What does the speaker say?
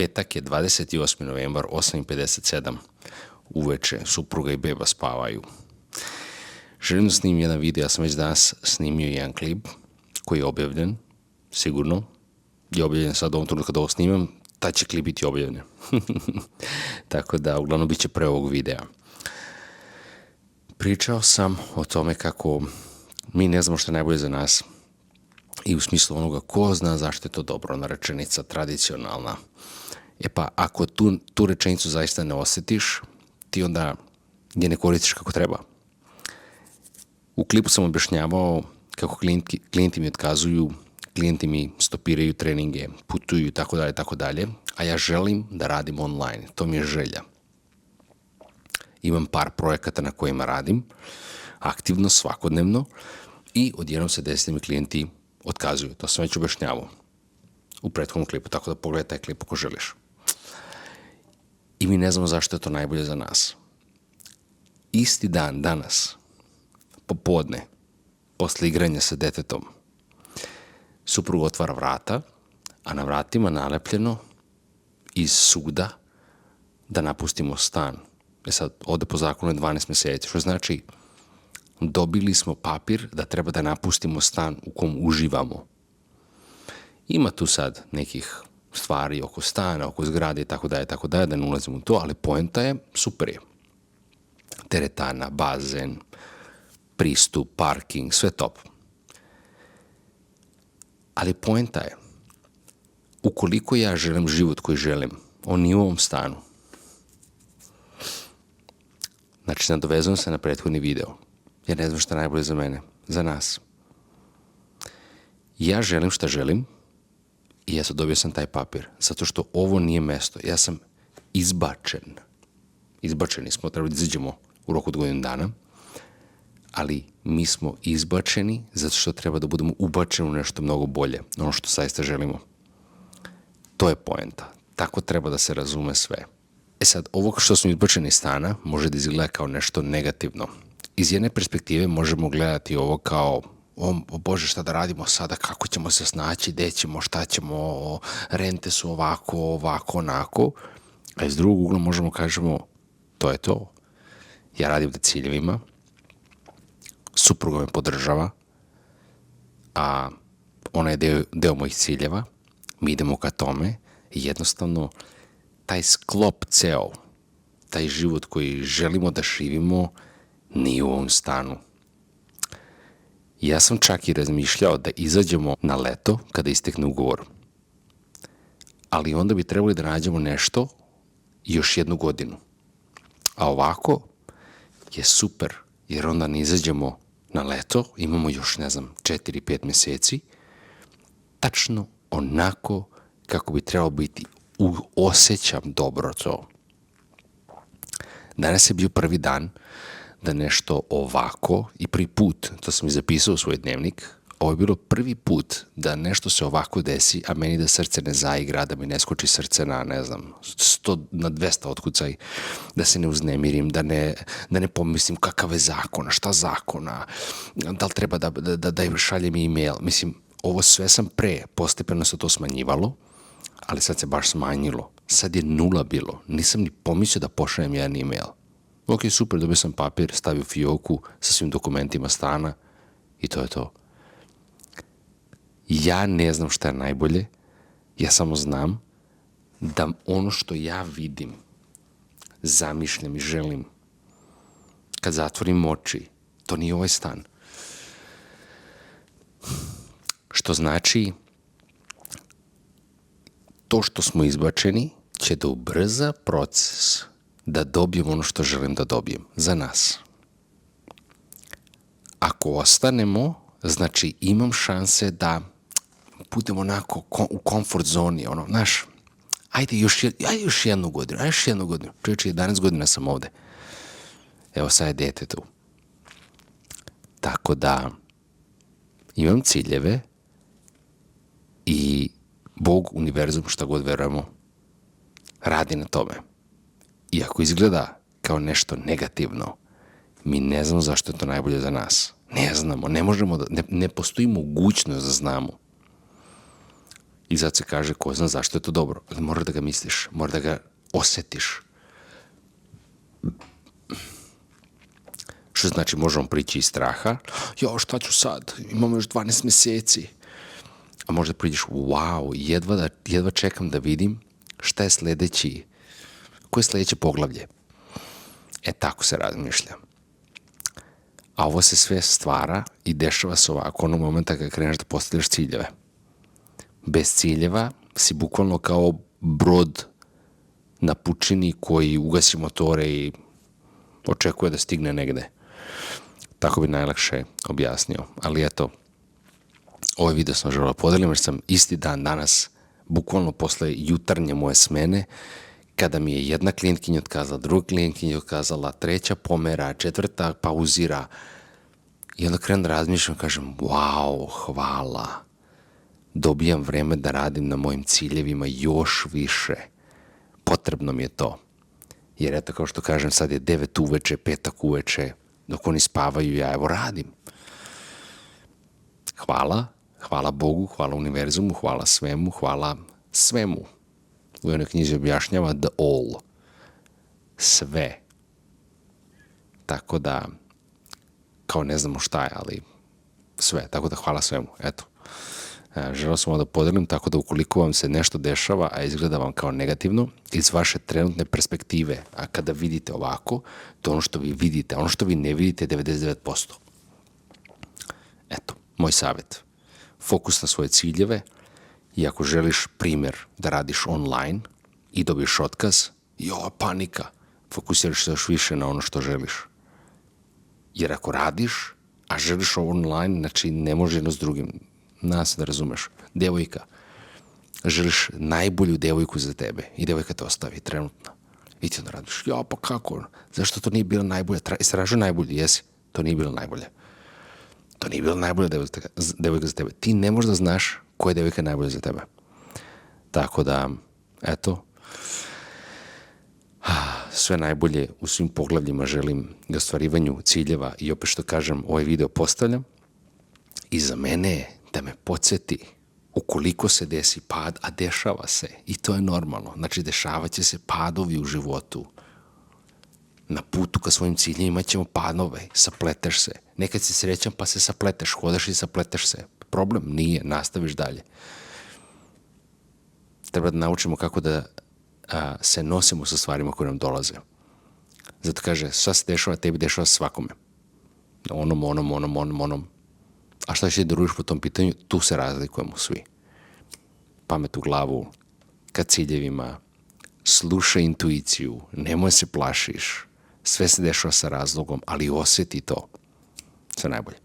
Petak je 28. novembar, 8:57 uveče, supruga i beba spavaju. Želim da snimim jedan video, ja sam već danas snimio jedan klip koji je objavljen, sigurno je objavljen sad u ovom trenutku kada ovo snimam, taj će klip biti objavljen. Tako da, uglavnom, bit će pre ovog videa. Pričao sam o tome kako mi ne znamo što je najbolje za nas i u smislu onoga ko zna zašto je to dobro, ona rečenica tradicionalna. E pa, ako tu rečenicu zaista ne osjetiš, ti onda je ne koristiš kako treba. U klipu sam objašnjavao kako klijenti mi otkazuju, klijenti mi stopiraju treninge, putuju i tako dalje, a ja želim da radim online. To mi je želja. Imam par projekata na kojima radim, aktivno, svakodnevno, i odjednom se desi da mi klijenti otkazuju. To sam već objašnjavao u prethodnom klipu, tako da pogledaj taj klip ako želiš. I mi ne znamo zašto je to najbolje za nas. Isti dan, danas, popodne, posle igranja sa detetom, suprug otvara vrata, a na vratima nalepljeno iz suda da napustimo stan. Sad, ovde po zakonu je 12 meseci, što znači dobili smo papir da treba da napustimo stan u kom uživamo. Ima tu sad nekih stvari oko stana, oko zgrade i tako dalje, da ne ulazim u to, ali poenta je, super je. Teretana, bazen, pristup, parking, sve top. Ali poenta je, ukoliko ja želim život koji želim, on nije u ovom stanu. Znači, nadovezujem se na prethodni video. Ja ne znam šta je najbolje za mene, za nas. Ja želim šta želim i ja sad dobio sam taj papir, zato što ovo nije mesto. Ja sam izbačen. Izbačeni smo, trebali da izađemo u roku od godinu dana, ali mi smo izbačeni zato što treba da budemo ubačeni u nešto mnogo bolje, ono što zaista želimo. To je poenta. Tako treba da se razume sve. E sad, ovo što smo izbačeni iz stana može da izgleda kao nešto negativno. Iz jedne perspektive možemo gledati ovo kao o Bože, šta da radimo sada, kako ćemo se snaći, gde ćemo, šta ćemo, rente su ovako, onako. A iz drugog ugla možemo kažemo, to je to. Ja radim na ciljevima, supruga me podržava, a ona je deo mojih ciljeva, mi idemo ka tome i jednostavno taj sklop ceo, taj život koji želimo da živimo, nije u ovom stanu. Ja sam čak i razmišljao da izađemo na leto kada istekne ugovor. Ali onda bi trebali da nađemo nešto još jednu godinu. A ovako je super, jer onda ne izađemo na leto, imamo još, 4-5 meseci, tačno onako kako bi trebalo biti. Osjećam dobro to. Danas je bio prvi dan da nešto ovako, i prvi put, to sam i zapisao u svoj dnevnik, ovo je bilo prvi put da nešto se ovako desi, a meni da srce ne zaigra, da mi ne skoči srce na, 100, na 200 otkucaj, da se ne uznemirim, da ne pomislim kakav je zakona, šta zakona, da li treba da šaljem e-mail. Mislim, ovo sve sam postepeno se to smanjivalo, ali sad se baš smanjilo. Sad je 0 bilo. Nisam ni pomislio da pošaljem jedan e-mail. Ok, super, dobio sam papir, stavio fioku sa svim dokumentima stana i to je to. Ja ne znam šta je najbolje, ja samo znam da ono što ja vidim, zamišljam i želim, kad zatvorim oči, to nije ovaj stan. Što znači, to što smo izbačeni će da ubrza proces da dobijem ono što želim da dobijem za nas. Ako ostanemo, znači imam šanse da budem onako u komfort zoni, ajde još jednu godinu. Čovječe, 11 godina sam ovde. Evo sad je dete tu. Tako da imam ciljeve i Bog, univerzum, šta god verujemo, radi na tome. Iako izgleda kao nešto negativno, mi ne znamo zašto je to najbolje za nas. Ne znamo, ne postoji mogućnost da znamo. I zato se kaže, ko zna zašto je to dobro. Ali mora da ga misliš, mora da ga osetiš. Što znači možemo prići iz straha. Jo, šta ću sad? Imamo još 12 meseci. A možda priđeš, wow, jedva čekam da vidim šta je sledeći, koje je sledeće poglavlje. Tako se razmišlja. A ovo se sve stvara i dešava se ovako onog momenta kada kreneš da postavljaš ciljeve. Bez ciljeva si bukvalno kao brod na pučini koji ugasi motore i očekuje da stigne negde. Tako bi najlakše objasnio. Ali eto, ovaj video sam želeo podelim jer sam isti dan danas, bukvalno posle jutarnje moje smene, kada mi je jedna klijentkinja otkazala, druga klijentkinja otkazala, treća pomera, četvrta pauzira. I onda krenem da razmišljam, kažem, wow, hvala. Dobijam vreme da radim na mojim ciljevima još više. Potrebno mi je to. Jer eto, kao što kažem, sad je 9 uveče, petak uveče, dok oni spavaju, ja evo radim. Hvala Bogu, hvala univerzumu, hvala svemu. U jednoj knjizi objašnjava the all. Sve. Tako da, kao ne znamo šta je, ali sve. Tako da hvala svemu. Eto. Želeo sam ovo da podelim, tako da ukoliko vam se nešto dešava, a izgleda vam kao negativno, iz vaše trenutne perspektive, a kada vidite ovako, to ono što vi vidite, a ono što vi ne vidite je 99%. Eto, moj savjet. Fokus na svoje ciljeve i ako želiš primjer da radiš online i dobiješ otkaz, panika, fokusiraš se još više na ono što želiš. Jer ako radiš, a želiš online, znači ne može jedno s drugim. Nas da razumeš. Devojka. Želiš najbolju devojku za tebe i devojka te ostavi trenutno. I ti onda radiš, pa kako? Zašto to nije bilo najbolje? Istražuj najbolje, jesi. To nije bilo najbolje. To nije bilo najbolja devojka za tebe. Ti ne možeš da znaš koja je devojka najbolja za tebe. Tako da, eto, sve najbolje u svim poglavljima želim i ostvarivanju ciljeva i opet što kažem, ovaj video postavljam i za mene je da me podsjeti ukoliko se desi pad, a dešava se i to je normalno. Znači, dešavat će se padovi u životu. Na putu ka svojim ciljima imat ćemo padove, sapleteš se. Nekad si srećan pa se sapleteš, hodaš i sapleteš se. Problem nije, nastaviš dalje. Treba da naučimo kako da se nosimo sa stvarima koje nam dolaze. Zato kaže, sva se dešava, tebi dešava svakome. Onom. A šta će da ružiš po tom pitanju? Tu se razlikujemo svi. Pamet u glavu, ka ciljevima, slušaj intuiciju, nemoj se plašiš, sve se dešava sa razlogom, ali osjeti to. Sve najbolje.